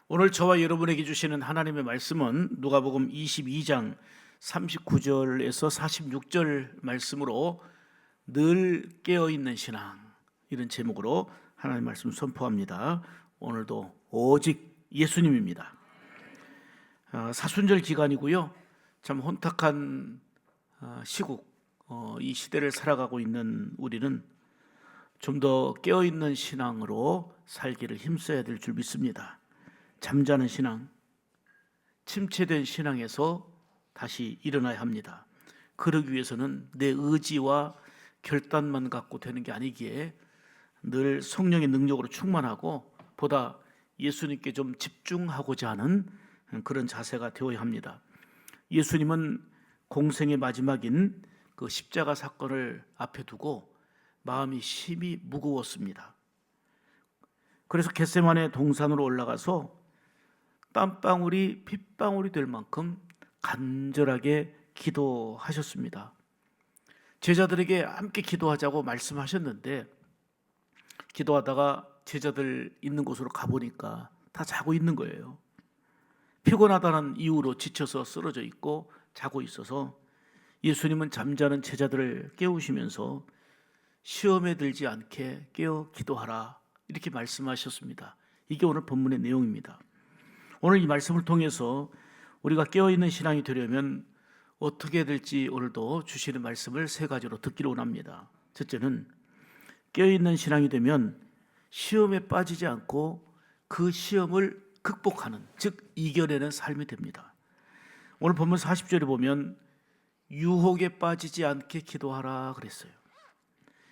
오늘 저와 여러분에게 주시는 하나님의 말씀은 누가복음 22장 39절에서 46절 말씀으로 늘 깨어있는 신앙, 이런 제목으로 하나님의 말씀 선포합니다. 오늘도 오직 예수님입니다. 사순절 기간이고요, 참 혼탁한 시국, 이 시대를 살아가고 있는 우리는 좀 더 깨어있는 신앙으로 살기를 힘써야 될 줄 믿습니다. 잠자는 신앙, 침체된 신앙에서 다시 일어나야 합니다. 그러기 위해서는 내 의지와 결단만 갖고 되는 게 아니기에 늘 성령의 능력으로 충만하고 보다 예수님께 좀 집중하고자 하는 그런 자세가 되어야 합니다. 예수님은 공생의 마지막인 그 십자가 사건을 앞에 두고 마음이 심히 무거웠습니다. 그래서 겟세마네 동산으로 올라가서 땀방울이 핏방울이 될 만큼 간절하게 기도하셨습니다. 제자들에게 함께 기도하자고 말씀하셨는데 기도하다가 제자들 있는 곳으로 가보니까 다 자고 있는 거예요. 피곤하다는 이유로 지쳐서 쓰러져 있고 자고 있어서 예수님은 잠자는 제자들을 깨우시면서 시험에 들지 않게 깨어 기도하라, 이렇게 말씀하셨습니다. 이게 오늘 본문의 내용입니다. 오늘 이 말씀을 통해서 우리가 깨어있는 신앙이 되려면 어떻게 해야 될지 오늘도 주시는 말씀을 세 가지로 듣기를 원합니다. 첫째는 깨어있는 신앙이 되면 시험에 빠지지 않고 그 시험을 극복하는, 즉 이겨내는 삶이 됩니다. 오늘 본문 40절에 보면 유혹에 빠지지 않게 기도하라 그랬어요.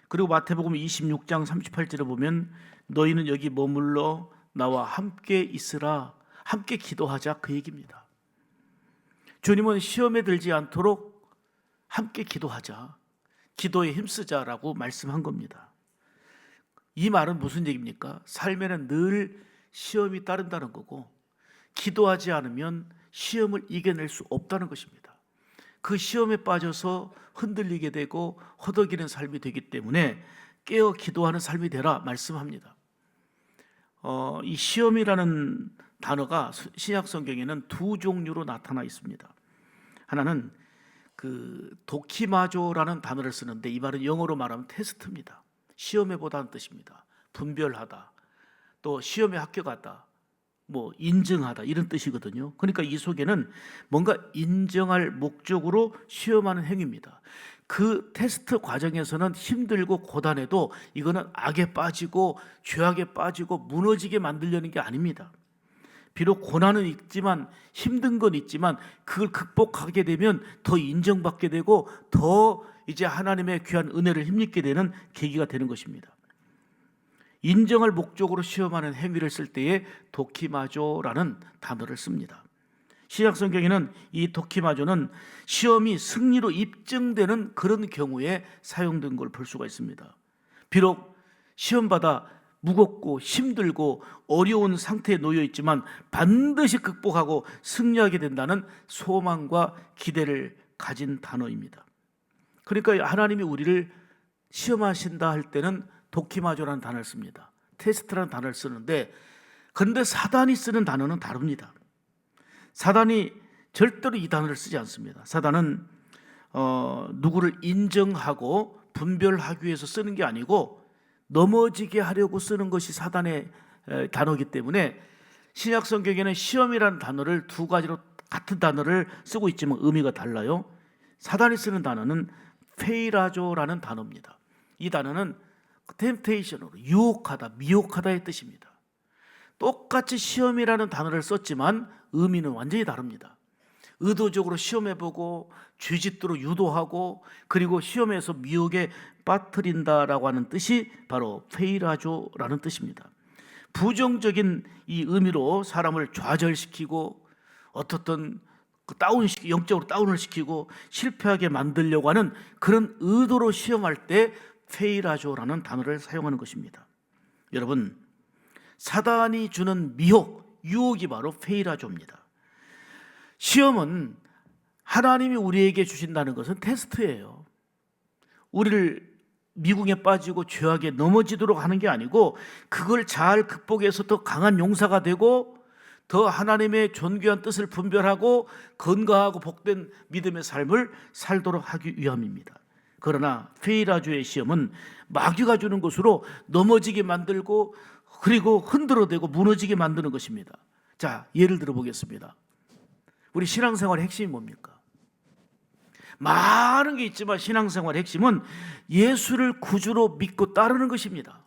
그리고 마태복음 26장 38절에 보면 너희는 여기 머물러 나와 함께 있으라, 함께 기도하자, 그 얘기입니다. 주님은 시험에 들지 않도록 함께 기도하자, 기도에 힘쓰자라고 말씀한 겁니다. 이 말은 무슨 얘기입니까? 삶에는 늘 시험이 따른다는 거고 기도하지 않으면 시험을 이겨낼 수 없다는 것입니다. 그 시험에 빠져서 흔들리게 되고 허덕이는 삶이 되기 때문에 깨어 기도하는 삶이 되라 말씀합니다. 이 시험이라는 단어가 신약 성경에는 두 종류로 나타나 있습니다. 하나는 그 도키마조라는 단어를 쓰는데 이 말은 영어로 말하면 테스트입니다. 시험에 보다는 뜻입니다. 분별하다, 또 시험에 합격하다, 인증하다, 이런 뜻이거든요. 그러니까 이 속에는 뭔가 인정할 목적으로 시험하는 행위입니다. 그 테스트 과정에서는 힘들고 고단해도 이거는 악에 빠지고 죄악에 빠지고 무너지게 만들려는 게 아닙니다. 비록 고난은 있지만, 힘든 건 있지만 그걸 극복하게 되면 더 인정받게 되고 더 이제 하나님의 귀한 은혜를 힘입게 되는 계기가 되는 것입니다. 인정할 목적으로 시험하는 행위를 쓸 때에 도키마조라는 단어를 씁니다. 신약 성경에는 이 도키마조는 시험이 승리로 입증되는 그런 경우에 사용된 걸 볼 수가 있습니다. 비록 시험받아 무겁고 힘들고 어려운 상태에 놓여 있지만 반드시 극복하고 승리하게 된다는 소망과 기대를 가진 단어입니다. 그러니까 하나님이 우리를 시험하신다 할 때는 도키마조라는 단어를 씁니다. 테스트라는 단어를 쓰는데, 그런데 사단이 쓰는 단어는 다릅니다. 사단이 절대로 이 단어를 쓰지 않습니다. 사단은 누구를 인정하고 분별하기 위해서 쓰는 게 아니고 넘어지게 하려고 쓰는 것이 사단의 단어이기 때문에 신약 성경에는 시험이라는 단어를 두 가지로 같은 단어를 쓰고 있지만 의미가 달라요. 사단이 쓰는 단어는 페이라조라는 단어입니다. 이 단어는 템테이션으로 유혹하다, 미혹하다의 뜻입니다. 똑같이 시험이라는 단어를 썼지만 의미는 완전히 다릅니다. 의도적으로 시험해보고 죄짓도록 유도하고 그리고 시험에서 미혹에 빠뜨린다라고 하는 뜻이 바로 페이라조라는 뜻입니다. 부정적인 이 의미로 사람을 좌절시키고 어떻든 영적으로 다운을 시키고 실패하게 만들려고 하는 그런 의도로 시험할 때 페이라조라는 단어를 사용하는 것입니다. 여러분, 사단이 주는 미혹, 유혹이 바로 페이라조입니다. 시험은 하나님이 우리에게 주신다는 것은 테스트예요. 우리를 미궁에 빠지고 죄악에 넘어지도록 하는 게 아니고 그걸 잘 극복해서 더 강한 용사가 되고 더 하나님의 존귀한 뜻을 분별하고 건강하고 복된 믿음의 삶을 살도록 하기 위함입니다. 그러나 페이라조의 시험은 마귀가 주는 것으로 넘어지게 만들고 그리고 흔들어대고 무너지게 만드는 것입니다. 자, 예를 들어 보겠습니다. 우리 신앙생활의 핵심이 뭡니까? 많은 게 있지만 신앙생활의 핵심은 예수를 구주로 믿고 따르는 것입니다.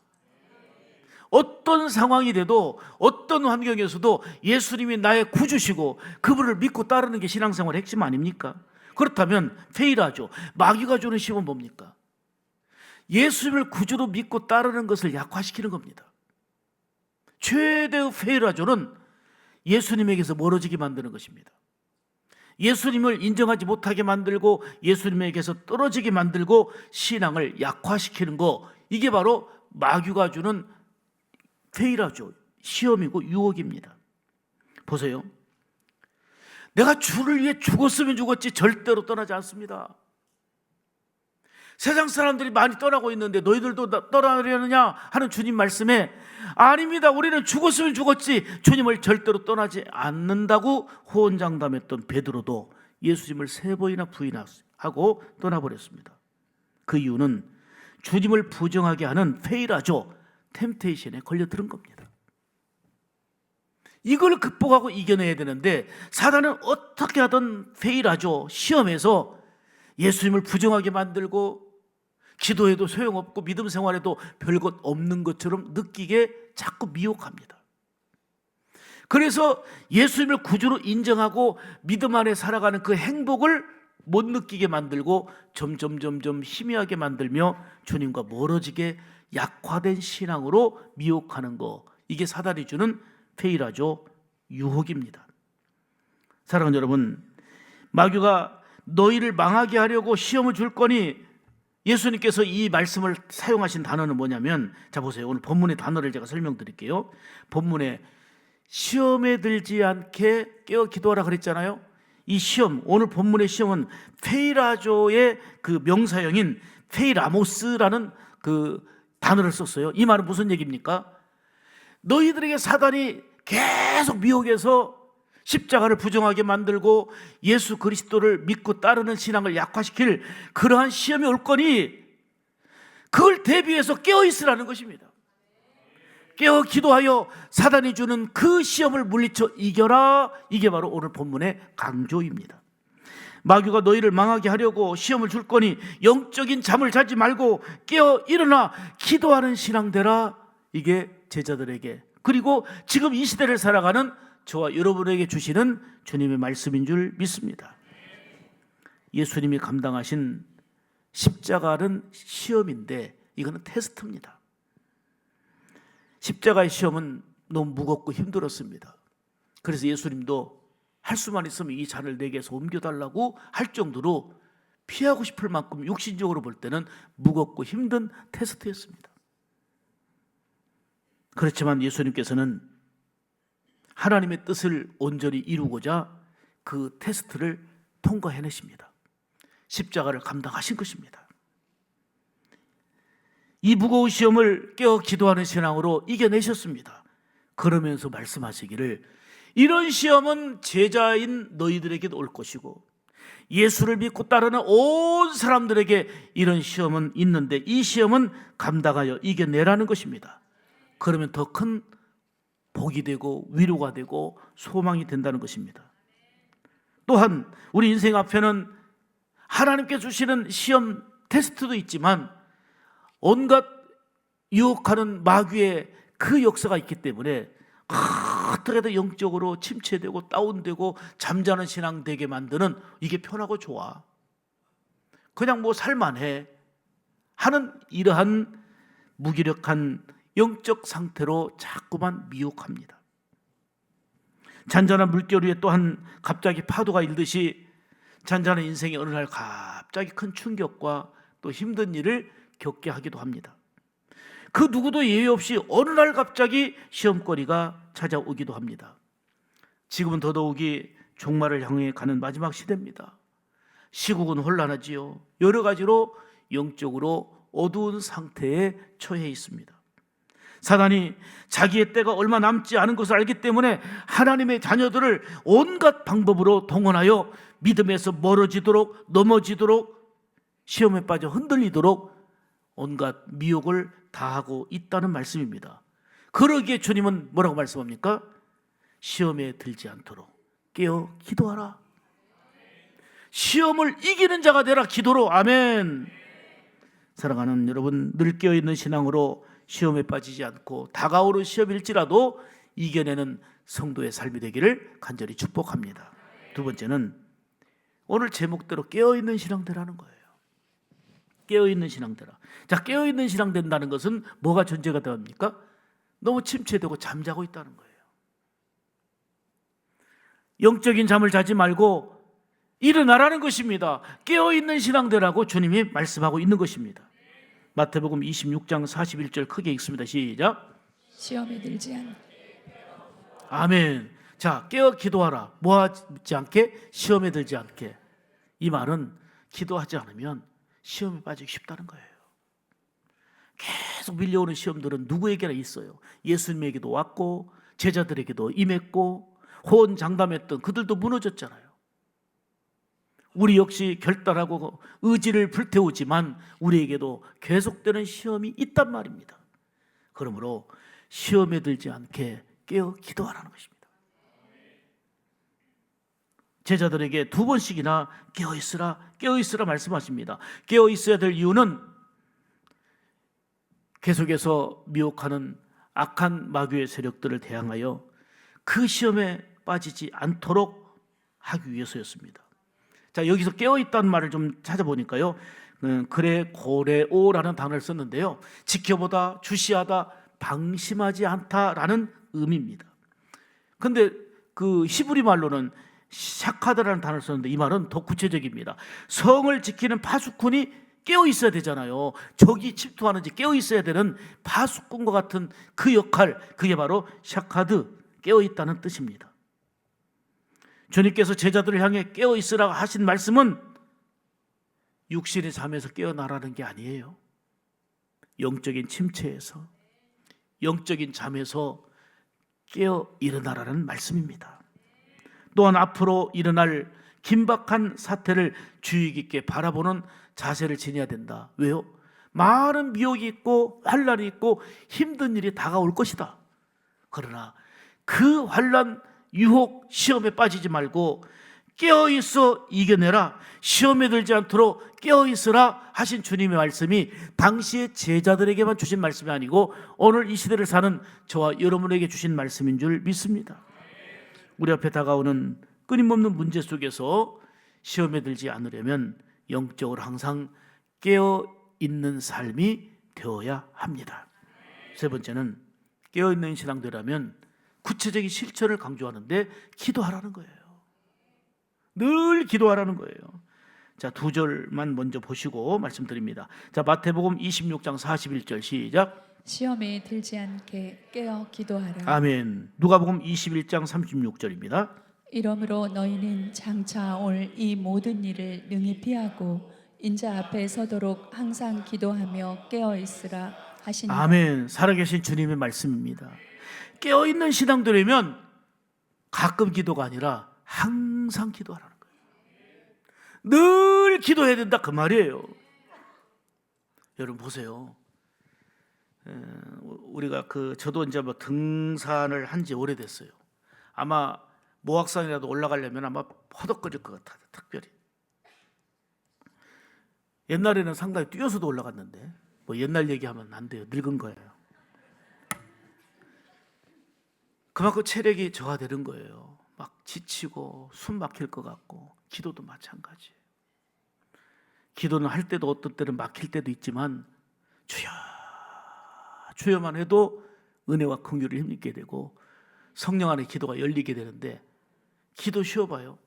어떤 상황이 돼도 어떤 환경에서도 예수님이 나의 구주시고 그분을 믿고 따르는 게 신앙생활의 핵심 아닙니까? 그렇다면 페이라조, 마귀가 주는 시험은 뭡니까? 예수님을 구주로 믿고 따르는 것을 약화시키는 겁니다. 최대의 페이라조는 예수님에게서 멀어지게 만드는 것입니다. 예수님을 인정하지 못하게 만들고 예수님에게서 떨어지게 만들고 신앙을 약화시키는 거, 이게 바로 마귀가 주는 페이라조, 시험이고 유혹입니다. 보세요. 내가 주를 위해 죽었으면 죽었지 절대로 떠나지 않습니다. 세상 사람들이 많이 떠나고 있는데 너희들도 떠나려느냐 하는 주님 말씀에 아닙니다. 우리는 죽었으면 죽었지 주님을 절대로 떠나지 않는다고 호언장담했던 베드로도 예수님을 3번이나 부인하고 떠나버렸습니다. 그 이유는 주님을 부정하게 하는 페이라조, 템테이션에 걸려드는 겁니다. 이걸 극복하고 이겨내야 되는데 사단은 어떻게 하든 페이라조, 시험에서 예수님을 부정하게 만들고 기도해도 소용없고 믿음 생활에도 별것 없는 것처럼 느끼게 자꾸 미혹합니다. 그래서 예수님을 구주로 인정하고 믿음 안에 살아가는 그 행복을 못 느끼게 만들고 점점 희미하게 만들며 주님과 멀어지게 약화된 신앙으로 미혹하는 거, 이게 사단이 주는 페이라조, 유혹입니다. 사랑하는 여러분, 마귀가 너희를 망하게 하려고 시험을 줄 거니, 예수님께서 이 말씀을 사용하신 단어는 뭐냐면, 자 보세요. 오늘 본문의 단어를 제가 설명드릴게요. 본문에 시험에 들지 않게 깨어 기도하라 그랬잖아요. 이 시험, 오늘 본문의 시험은 페이라조의 그 명사형인 페이라모스라는 그 단어를 썼어요. 이 말은 무슨 얘기입니까? 너희들에게 사단이 계속 미혹해서 십자가를 부정하게 만들고 예수 그리스도를 믿고 따르는 신앙을 약화시킬 그러한 시험이 올 거니 그걸 대비해서 깨어있으라는 것입니다. 깨어 기도하여 사단이 주는 그 시험을 물리쳐 이겨라. 이게 바로 오늘 본문의 강조입니다. 마귀가 너희를 망하게 하려고 시험을 줄 거니 영적인 잠을 자지 말고 깨어 일어나 기도하는 신앙 되라. 이게 제자들에게, 그리고 지금 이 시대를 살아가는 저와 여러분에게 주시는 주님의 말씀인 줄 믿습니다. 예수님이 감당하신 십자가는 시험인데 이거는 테스트입니다. 십자가의 시험은 너무 무겁고 힘들었습니다. 그래서 예수님도 할 수만 있으면 이 잔을 내게서 옮겨달라고 할 정도로 피하고 싶을 만큼 육신적으로 볼 때는 무겁고 힘든 테스트였습니다. 그렇지만 예수님께서는 하나님의 뜻을 온전히 이루고자 그 테스트를 통과해내십니다. 십자가를 감당하신 것입니다. 이 무거운 시험을 깨어 기도하는 신앙으로 이겨내셨습니다. 그러면서 말씀하시기를 이런 시험은 제자인 너희들에게도 올 것이고 예수를 믿고 따르는 온 사람들에게 이런 시험은 있는데 이 시험은 감당하여 이겨내라는 것입니다. 그러면 더 큰 복이 되고 위로가 되고 소망이 된다는 것입니다. 또한 우리 인생 앞에는 하나님께 주시는 시험 테스트도 있지만 온갖 유혹하는 마귀의 그 역사가 있기 때문에 어떻게든 영적으로 침체되고 다운되고 잠자는 신앙 되게 만드는, 이게 편하고 좋아, 그냥 뭐 살만해 하는 이러한 무기력한 영적 상태로 자꾸만 미혹합니다. 잔잔한 물결 위에 또한 갑자기 파도가 일듯이 잔잔한 인생이 어느 날 갑자기 큰 충격과 또 힘든 일을 겪게 하기도 합니다. 그 누구도 예외 없이 어느 날 갑자기 시험거리가 찾아오기도 합니다. 지금은 더더욱이 종말을 향해 가는 마지막 시대입니다. 시국은 혼란하지요. 여러 가지로 영적으로 어두운 상태에 처해 있습니다. 사단이 자기의 때가 얼마 남지 않은 것을 알기 때문에 하나님의 자녀들을 온갖 방법으로 동원하여 믿음에서 멀어지도록, 넘어지도록, 시험에 빠져 흔들리도록 온갖 미혹을 다하고 있다는 말씀입니다. 그러기에 주님은 뭐라고 말씀합니까? 시험에 들지 않도록 깨어 기도하라. 시험을 이기는 자가 되라, 기도로. 아멘. 사랑하는 여러분, 늘 깨어있는 신앙으로 시험에 빠지지 않고 다가오는 시험일지라도 이겨내는 성도의 삶이 되기를 간절히 축복합니다. 두 번째는 오늘 제목대로 깨어있는 신앙 되라는 거예요. 깨어있는 신앙 되라. 자, 깨어있는 신앙 된다는 것은 뭐가 전제가 됩니까? 너무 침체되고 잠자고 있다는 거예요. 영적인 잠을 자지 말고 일어나라는 것입니다. 깨어있는 신앙 되라고 주님이 말씀하고 있는 것입니다. 마태복음 26장 41절 크게 읽습니다. 시작. 시험에 들지 않게. 아멘. 자, 깨어 기도하라. 뭐 하지 않게? 시험에 들지 않게. 이 말은 기도하지 않으면 시험에 빠지기 쉽다는 거예요. 계속 밀려오는 시험들은 누구에게나 있어요. 예수님에게도 왔고 제자들에게도 임했고 호언장담했던 그들도 무너졌잖아요. 우리 역시 결단하고 의지를 불태우지만 우리에게도 계속되는 시험이 있단 말입니다. 그러므로 시험에 들지 않게 깨어 기도하라는 것입니다. 제자들에게 2번씩이나 깨어있으라, 깨어있으라 말씀하십니다. 깨어있어야 될 이유는 계속해서 미혹하는 악한 마귀의 세력들을 대항하여 그 시험에 빠지지 않도록 하기 위해서였습니다. 자, 여기서 깨어있다는 말을 좀 찾아보니까요, 그래 고레오라는 단어를 썼는데요, 지켜보다, 주시하다, 방심하지 않다라는 의미입니다. 근데 그 히브리 말로는 샤카드라는 단어를 썼는데 이 말은 더 구체적입니다. 성을 지키는 파수꾼이 깨어 있어야 되잖아요. 적이 침투하는지 깨어 있어야 되는 파수꾼과 같은 그 역할, 그게 바로 샤카드, 깨어 있다는 뜻입니다. 주님께서 제자들을 향해 깨어 있으라고 하신 말씀은 육신의 잠에서 깨어나라는 게 아니에요. 영적인 침체에서, 영적인 잠에서 깨어 일어나라는 말씀입니다. 또한 앞으로 일어날 긴박한 사태를 주의 깊게 바라보는 자세를 지녀야 된다. 왜요? 많은 미혹이 있고 환난이 있고 힘든 일이 다가올 것이다. 그러나 그 환난, 유혹, 시험에 빠지지 말고 깨어있어 이겨내라, 시험에 들지 않도록 깨어있으라 하신 주님의 말씀이 당시의 제자들에게만 주신 말씀이 아니고 오늘 이 시대를 사는 저와 여러분에게 주신 말씀인 줄 믿습니다. 우리 앞에 다가오는 끊임없는 문제 속에서 시험에 들지 않으려면 영적으로 항상 깨어있는 삶이 되어야 합니다. 세 번째는 깨어있는 신앙 되려면 구체적인 실천을 강조하는데 기도하라는 거예요. 늘 기도하라는 거예요. 자, 2절만 먼저 보시고 말씀드립니다. 자, 마태복음 26장 41절 시작. 시험에 들지 않게 깨어 기도하라. 아멘. 누가복음 21장 36절입니다. 이러므로 너희는 장차 올 이 모든 일을 능히 피하고 인자 앞에 서도록 항상 기도하며 깨어 있으라 하시니. 아멘. 살아계신 주님의 말씀입니다. 깨어있는 신앙 되려면 가끔 기도가 아니라 항상 기도하라는 거예요. 늘 기도해야 된다, 그 말이에요. 여러분 보세요. 우리가 저도 이제 뭐 등산을 한 지 오래됐어요. 아마 모악산이라도 올라가려면 아마 허덕거릴 것 같아요. 특별히. 옛날에는 상당히 뛰어서도 올라갔는데 뭐 옛날 얘기하면 안 돼요. 늙은 거예요. 그만큼 체력이 저하되는 거예요. 막 지치고 숨 막힐 것 같고. 기도도 마찬가지예요. 기도는 할 때도 어떤 때는 막힐 때도 있지만 주여 주여만 해도 은혜와 긍휼을 힘입게 되고 성령 안에 기도가 열리게 되는데, 기도 쉬어봐요.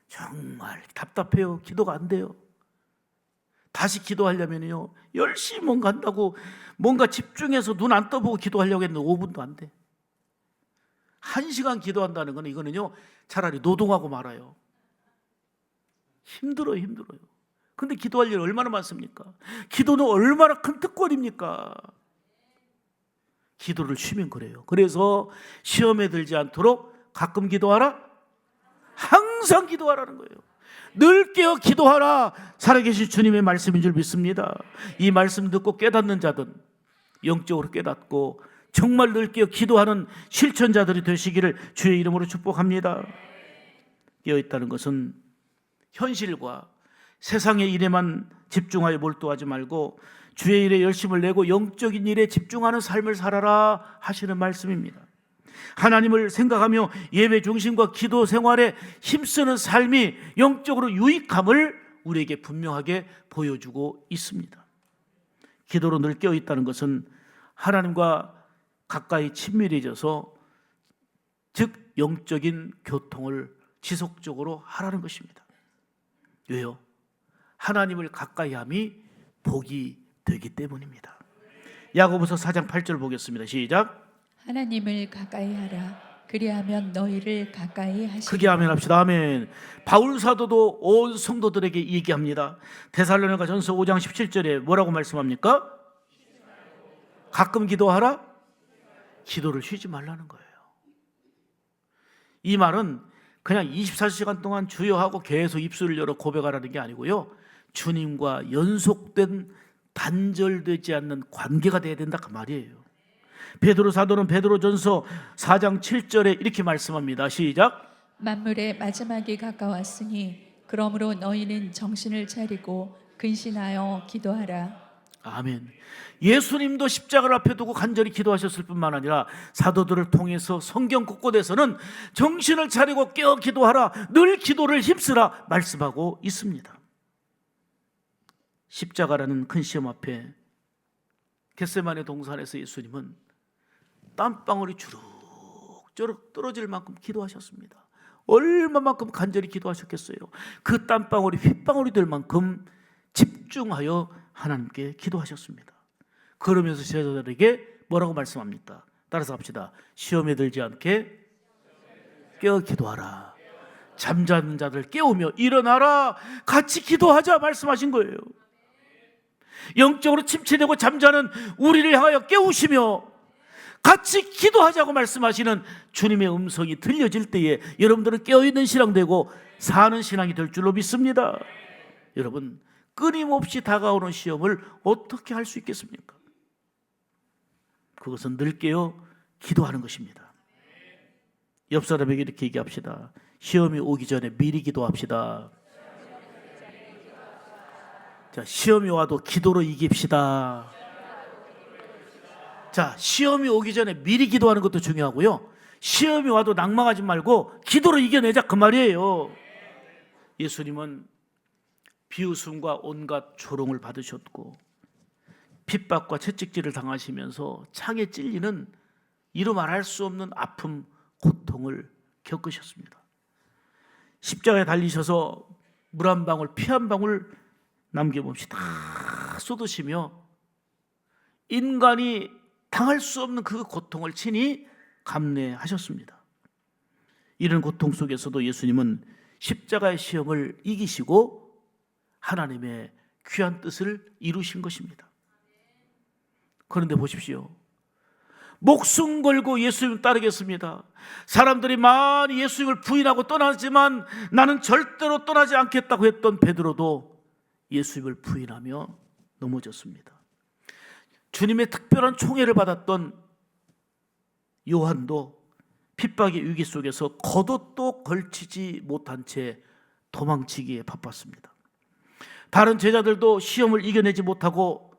정말 답답해요. 기도가 안 돼요. 다시 기도하려면요, 열심히 뭔가 한다고 뭔가 집중해서 눈 안 떠보고 기도하려고 했는데 5분도 안 돼. 1시간 기도한다는 거는 이거는요, 차라리 노동하고 말아요. 힘들어요. 근데 기도할 일 얼마나 많습니까? 기도는 얼마나 큰 특권입니까? 기도를 쉬면 그래요. 그래서 시험에 들지 않도록 가끔 기도하라, 항상 기도하라는 거예요. 늘 깨어 기도하라, 살아계신 주님의 말씀인 줄 믿습니다. 이 말씀 듣고 깨닫는 자든 영적으로 깨닫고 정말 늘 깨어 기도하는 실천자들이 되시기를 주의 이름으로 축복합니다. 깨어있다는 것은 현실과 세상의 일에만 집중하여 몰두하지 말고 주의 일에 열심을 내고 영적인 일에 집중하는 삶을 살아라 하시는 말씀입니다. 하나님을 생각하며 예배 중심과 기도 생활에 힘쓰는 삶이 영적으로 유익함을 우리에게 분명하게 보여주고 있습니다. 기도로 늘 깨어있다는 것은 하나님과 가까이 친밀해져서 즉 영적인 교통을 지속적으로 하라는 것입니다. 왜요? 하나님을 가까이 함이 복이 되기 때문입니다. 야고보서 4장 8절 보겠습니다. 시작. 하나님을 가까이 하라. 그리하면 너희를 가까이 하시리라. 크게 아멘 합시다. 아멘. 바울 사도도 온 성도들에게 얘기합니다. 데살로니가전서 5장 17절에 뭐라고 말씀합니까? 가끔 기도하라. 기도를 쉬지 말라는 거예요. 이 말은 그냥 24시간 동안 주여 하고 계속 입술을 열어 고백하라는 게 아니고요, 주님과 연속된 단절되지 않는 관계가 돼야 된다 그 말이에요. 베드로 사도는 베드로전서 4장 7절에 이렇게 말씀합니다. 시작. 만물의 마지막이 가까웠으니 그러므로 너희는 정신을 차리고 근신하여 기도하라. 아멘. 예수님도 십자가를 앞에 두고 간절히 기도하셨을 뿐만 아니라 사도들을 통해서 성경 곳곳에서는 정신을 차리고 깨어 기도하라, 늘 기도를 힘쓰라 말씀하고 있습니다. 십자가라는 큰 시험 앞에 겟세마네 동산에서 예수님은 땀방울이 주룩주룩 떨어질 만큼 기도하셨습니다. 얼마만큼 간절히 기도하셨겠어요. 그 땀방울이 휘방울이 될 만큼 집중하여 하나님께 기도하셨습니다. 그러면서 제자들에게 뭐라고 말씀합니까? 따라서 합시다. 시험에 들지 않게 깨어 기도하라. 잠자는 자들 깨우며 일어나라. 같이 기도하자 말씀하신 거예요. 영적으로 침체되고 잠자는 우리를 향하여 깨우시며 같이 기도하자고 말씀하시는 주님의 음성이 들려질 때에 여러분들은 깨어있는 신앙 되고 사는 신앙이 될 줄로 믿습니다. 여러분, 끊임없이 다가오는 시험을 어떻게 할 수 있겠습니까? 그것은 늘 깨어 기도하는 것입니다. 옆 사람에게 이렇게 얘기합시다. 시험이 오기 전에 미리 기도합시다. 자, 시험이 와도 기도로 이깁시다. 자, 시험이 오기 전에 미리 기도하는 것도 중요하고요, 시험이 와도 낭망하지 말고 기도로 이겨내자 그 말이에요. 예수님은 비웃음과 온갖 조롱을 받으셨고 핍박과 채찍질을 당하시면서 창에 찔리는 이루 말할 수 없는 아픔, 고통을 겪으셨습니다. 십자가에 달리셔서 물 한 방울, 피 한 방울 남김없이 다 쏟으시며 인간이 당할 수 없는 그 고통을 친히 감내하셨습니다. 이런 고통 속에서도 예수님은 십자가의 시험을 이기시고 하나님의 귀한 뜻을 이루신 것입니다. 그런데 보십시오. 목숨 걸고 예수님을 따르겠습니다. 사람들이 많이 예수님을 부인하고 떠나지만 나는 절대로 떠나지 않겠다고 했던 베드로도 예수님을 부인하며 넘어졌습니다. 주님의 특별한 총애를 받았던 요한도 핍박의 위기 속에서 겉옷도 걸치지 못한 채 도망치기에 바빴습니다. 다른 제자들도 시험을 이겨내지 못하고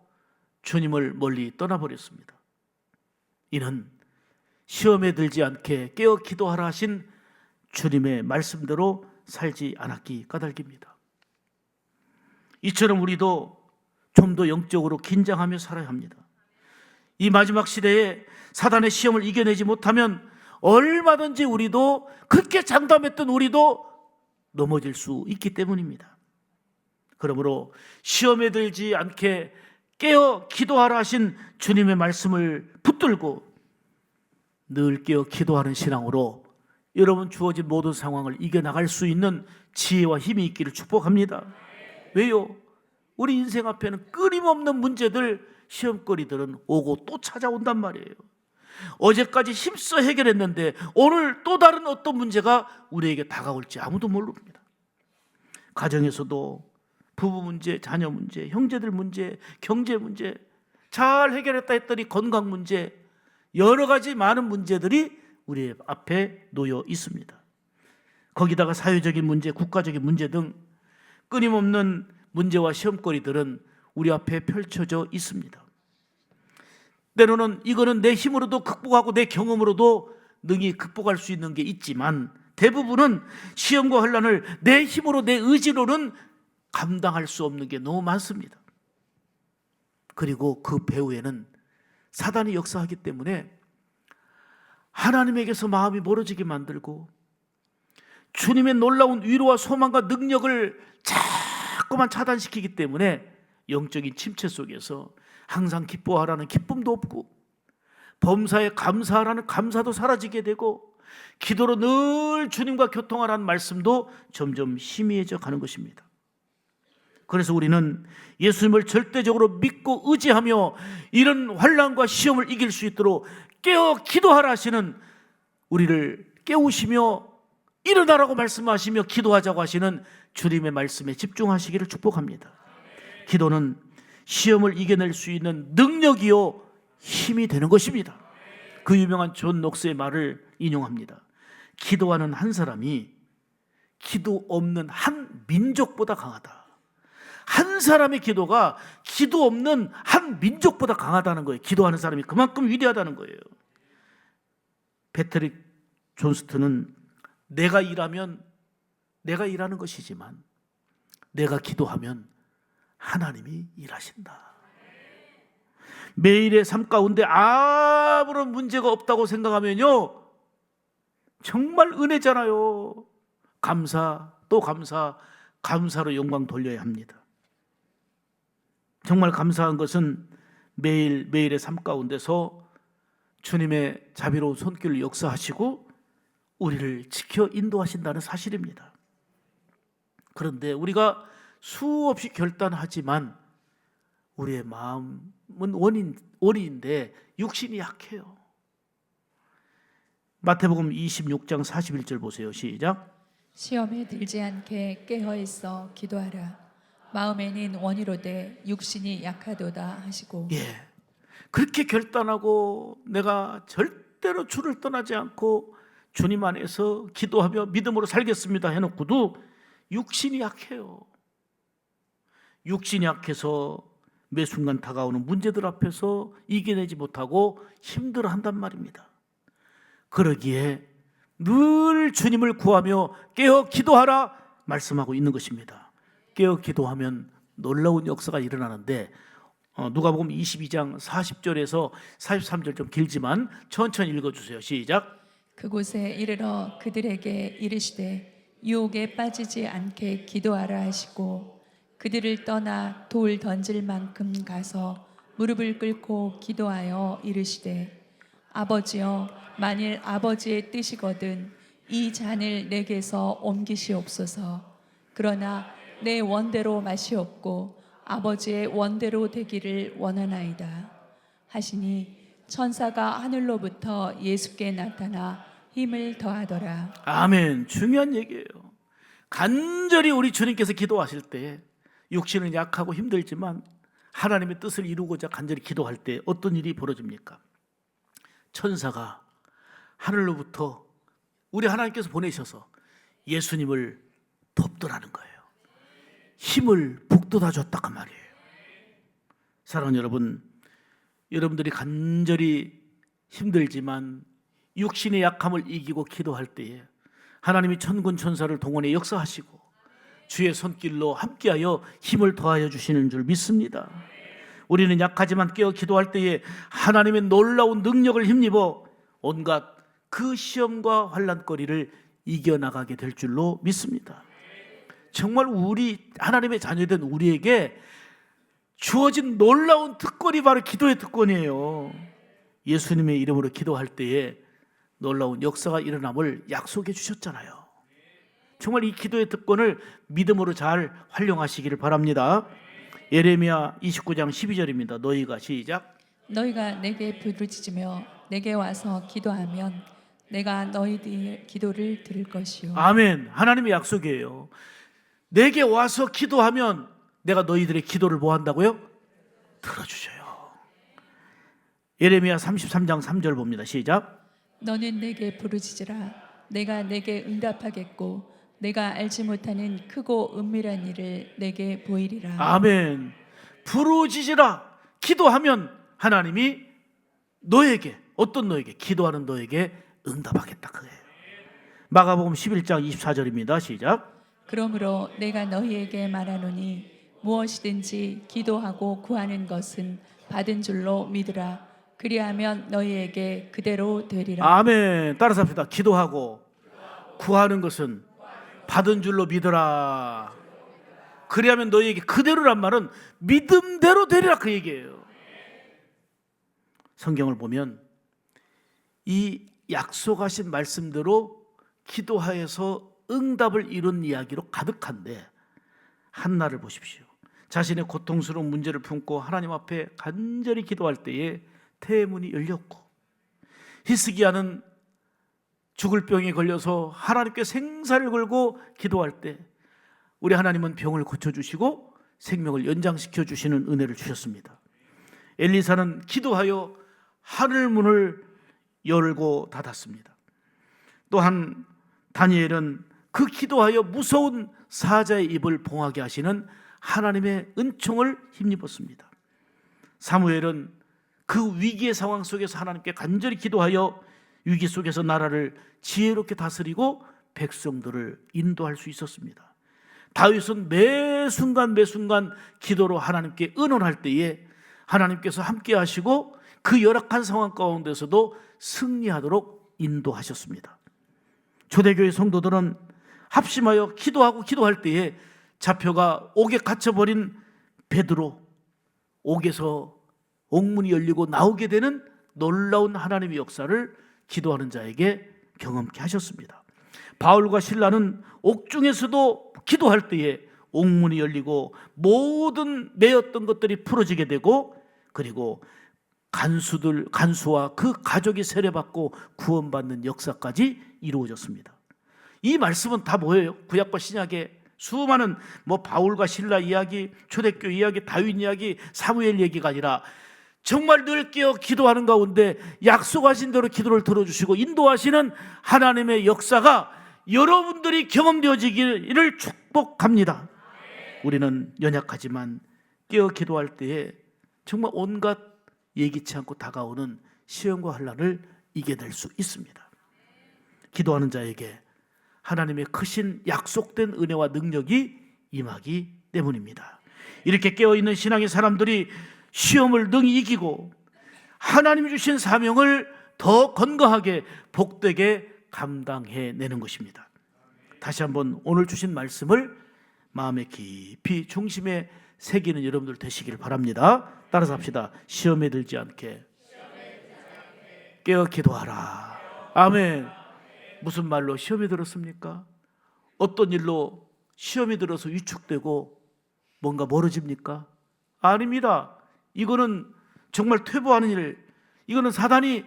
주님을 멀리 떠나버렸습니다. 이는 시험에 들지 않게 깨어 기도하라 하신 주님의 말씀대로 살지 않았기 까닭입니다. 이처럼 우리도 좀 더 영적으로 긴장하며 살아야 합니다. 이 마지막 시대에 사단의 시험을 이겨내지 못하면 얼마든지 우리도, 그렇게 장담했던 우리도 넘어질 수 있기 때문입니다. 그러므로 시험에 들지 않게 깨어 기도하라 하신 주님의 말씀을 붙들고 늘 깨어 기도하는 신앙으로 여러분 주어진 모든 상황을 이겨나갈 수 있는 지혜와 힘이 있기를 축복합니다. 왜요? 우리 인생 앞에는 끊임없는 문제들, 시험거리들은 오고 또 찾아온단 말이에요. 어제까지 힘써 해결했는데 오늘 또 다른 어떤 문제가 우리에게 다가올지 아무도 모릅니다. 가정에서도 부부 문제, 자녀 문제, 형제들 문제, 경제 문제 잘 해결했다 했더니 건강 문제, 여러 가지 많은 문제들이 우리 앞에 놓여 있습니다. 거기다가 사회적인 문제, 국가적인 문제 등 끊임없는 문제와 시험거리들은 우리 앞에 펼쳐져 있습니다. 때로는 이거는 내 힘으로도 극복하고 내 경험으로도 능히 극복할 수 있는 게 있지만 대부분은 시험과 혼란을 내 힘으로 내 의지로는 감당할 수 없는 게 너무 많습니다. 그리고 그 배후에는 사단이 역사하기 때문에 하나님에게서 마음이 멀어지게 만들고 주님의 놀라운 위로와 소망과 능력을 자꾸만 차단시키기 때문에 영적인 침체 속에서 항상 기뻐하라는 기쁨도 없고 범사에 감사하라는 감사도 사라지게 되고 기도로 늘 주님과 교통하라는 말씀도 점점 희미해져 가는 것입니다. 그래서 우리는 예수님을 절대적으로 믿고 의지하며 이런 환난과 시험을 이길 수 있도록 깨어 기도하라 하시는, 우리를 깨우시며 일어나라고 말씀하시며 기도하자고 하시는 주님의 말씀에 집중하시기를 축복합니다. 기도는 시험을 이겨낼 수 있는 능력이요 힘이 되는 것입니다. 그 유명한 존 녹스의 말을 인용합니다. 기도하는 한 사람이 기도 없는 한 민족보다 강하다. 한 사람의 기도가 기도 없는 한 민족보다 강하다는 거예요. 기도하는 사람이 그만큼 위대하다는 거예요. 패트릭 존스턴은 내가 일하면 내가 일하는 것이지만 내가 기도하면 하나님이 일하신다. 매일의 삶 가운데 아무런 문제가 없다고 생각하면요 정말 은혜잖아요. 감사 또 감사, 감사로 영광 돌려야 합니다. 정말 감사한 것은 매일의 삶 가운데서 주님의 자비로운 손길을 역사하시고 우리를 지켜 인도하신다는 사실입니다. 그런데 우리가 수없이 결단하지만 우리의 마음은 원인인데 육신이 약해요. 마태복음 26장 41절 보세요. 시작. 시험에 들지 않게 깨어있어 기도하라. 마음에는 원이로되 육신이 약하도다 하시고. 예, 그렇게 결단하고 내가 절대로 주를 떠나지 않고 주님 안에서 기도하며 믿음으로 살겠습니다 해놓고도 육신이 약해요. 육신이 약해서 매 순간 다가오는 문제들 앞에서 이겨내지 못하고 힘들어한단 말입니다. 그러기에 늘 주님을 구하며 깨어 기도하라 말씀하고 있는 것입니다. 깨어 기도하면 놀라운 역사가 일어나는데 누가복음 22장 40절에서 43절 좀 길지만 천천히 읽어주세요. 시작. 그곳에 이르러 그들에게 이르시되 유혹에 빠지지 않게 기도하라 하시고 그들을 떠나 돌 던질 만큼 가서 무릎을 꿇고 기도하여 이르시되 아버지여 만일 아버지의 뜻이거든 이 잔을 내게서 옮기시옵소서. 그러나 내 원대로 마시옵고 아버지의 원대로 되기를 원하나이다 하시니 천사가 하늘로부터 예수께 나타나 힘을 더하더라. 아멘. 중요한 얘기예요. 간절히 우리 주님께서 기도하실 때 육신은 약하고 힘들지만 하나님의 뜻을 이루고자 간절히 기도할 때 어떤 일이 벌어집니까? 천사가 하늘로부터 우리 하나님께서 보내셔서 예수님을 돕더라는 거예요. 힘을 북돋아 줬다고 말이에요. 사랑하는 여러분, 여러분들이 간절히 힘들지만 육신의 약함을 이기고 기도할 때에 하나님이 천군 천사를 동원해 역사하시고 주의 손길로 함께하여 힘을 더하여 주시는 줄 믿습니다. 우리는 약하지만 깨어 기도할 때에 하나님의 놀라운 능력을 힘입어 온갖 그 시험과 환난거리를 이겨나가게 될 줄로 믿습니다. 정말 우리 하나님의 자녀된 우리에게 주어진 놀라운 특권이 바로 기도의 특권이에요. 예수님의 이름으로 기도할 때에 놀라운 역사가 일어남을 약속해 주셨잖아요. 정말 이 기도의 특권을 믿음으로 잘 활용하시기를 바랍니다. 예레미야 29장 12절입니다. 너희가 시작. 너희가 내게 부르짖으며 내게 와서 기도하면 내가 너희들의 기도를 들을 것이요. 아멘. 하나님의 약속이에요. 내게 와서 기도하면 내가 너희들의 기도를 뭐 한다고요? 들어주셔요. 예레미야 33장 3절 봅니다. 시작. 너는 내게 부르짖으라. 내가 내게 응답하겠고 내가 알지 못하는 크고 은밀한 일을 내게 보이리라. 아멘. 부르짖으라. 기도하면 하나님이 너에게, 어떤 너에게? 기도하는 너에게 응답하겠다 그예요. 마가복음 11장 24절입니다. 시작. 그러므로 내가 너희에게 말하노니 무엇이든지 기도하고 구하는 것은 받은 줄로 믿으라. 그리하면 너희에게 그대로 되리라. 아멘. 따라서 합시다. 기도하고 구하는 것은 받은 줄로 믿으라. 그리하면 너희에게 그대로란 말은 믿음대로 되리라 그 얘기예요. 성경을 보면 이 약속하신 말씀대로 기도하여서 응답을 이룬 이야기로 가득한데, 한나를 보십시오. 자신의 고통스러운 문제를 품고 하나님 앞에 간절히 기도할 때에 태문이 열렸고, 히스기야는 죽을 병에 걸려서 하나님께 생사를 걸고 기도할 때 우리 하나님은 병을 고쳐주시고 생명을 연장시켜 주시는 은혜를 주셨습니다. 엘리사는 기도하여 하늘문을 열고 닫았습니다. 또한 다니엘은 그 기도하여 무서운 사자의 입을 봉하게 하시는 하나님의 은총을 힘입었습니다. 사무엘은 그 위기의 상황 속에서 하나님께 간절히 기도하여 위기 속에서 나라를 지혜롭게 다스리고 백성들을 인도할 수 있었습니다. 다윗은 매 순간 기도로 하나님께 의논할 때에 하나님께서 함께 하시고 그 열악한 상황 가운데서도 승리하도록 인도하셨습니다. 초대교회 성도들은 합심하여 기도할 때에 잡혀가 옥에 갇혀버린 베드로, 옥에서 옥문이 열리고 나오게 되는 놀라운 하나님의 역사를 기도하는 자에게 경험케 하셨습니다. 바울과 신라는 옥중에서도 기도할 때에 옥문이 열리고 모든 매였던 것들이 풀어지게 되고, 그리고 간수와 그 가족이 세례받고 구원받는 역사까지 이루어졌습니다. 이 말씀은 다 뭐예요? 구약과 신약의 수많은 바울과 신라 이야기, 초대교회 이야기, 다윗 이야기, 사무엘 얘기가 아니라 정말 늘 깨어 기도하는 가운데 약속하신 대로 기도를 들어주시고 인도하시는 하나님의 역사가 여러분들이 경험되어지기를 축복합니다. 우리는 연약하지만 깨어 기도할 때에 정말 온갖 예기치 않고 다가오는 시험과 환난을 이겨낼 수 있습니다. 기도하는 자에게 하나님의 크신 약속된 은혜와 능력이 임하기 때문입니다. 이렇게 깨어있는 신앙의 사람들이 시험을 능히 이기고 하나님이 주신 사명을 더 건강하게 복되게 감당해내는 것입니다. 다시 한번 오늘 주신 말씀을 마음에 깊이 중심에 새기는 여러분들 되시길 바랍니다. 따라서 합시다. 시험에 들지 않게 깨어 기도하라. 아멘. 무슨 말로 시험에 들었습니까? 어떤 일로 시험에 들어서 위축되고 뭔가 멀어집니까? 아닙니다. 이거는 정말 퇴보하는 일, 이거는 사단이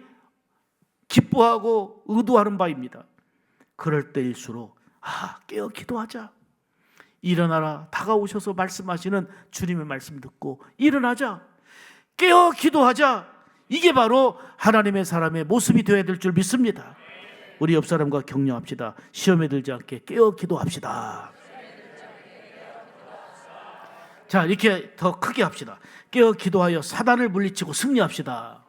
기뻐하고 의도하는 바입니다. 그럴 때일수록 깨어 기도하자. 일어나라. 다가오셔서 말씀하시는 주님의 말씀 듣고 일어나자. 깨어 기도하자. 이게 바로 하나님의 사람의 모습이 되어야 될 줄 믿습니다. 우리 옆 사람과 격려합시다. 시험에 들지 않게 깨어 기도합시다. 자, 이렇게 더 크게 합시다. 깨어 기도하여 사단을 물리치고 승리합시다.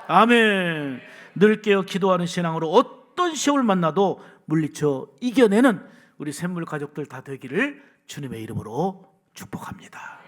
아멘. 늘 깨어 기도하는 신앙으로 어떤 시험을 만나도 물리쳐 이겨내는 우리 샘물 가족들 다 되기를 주님의 이름으로 축복합니다.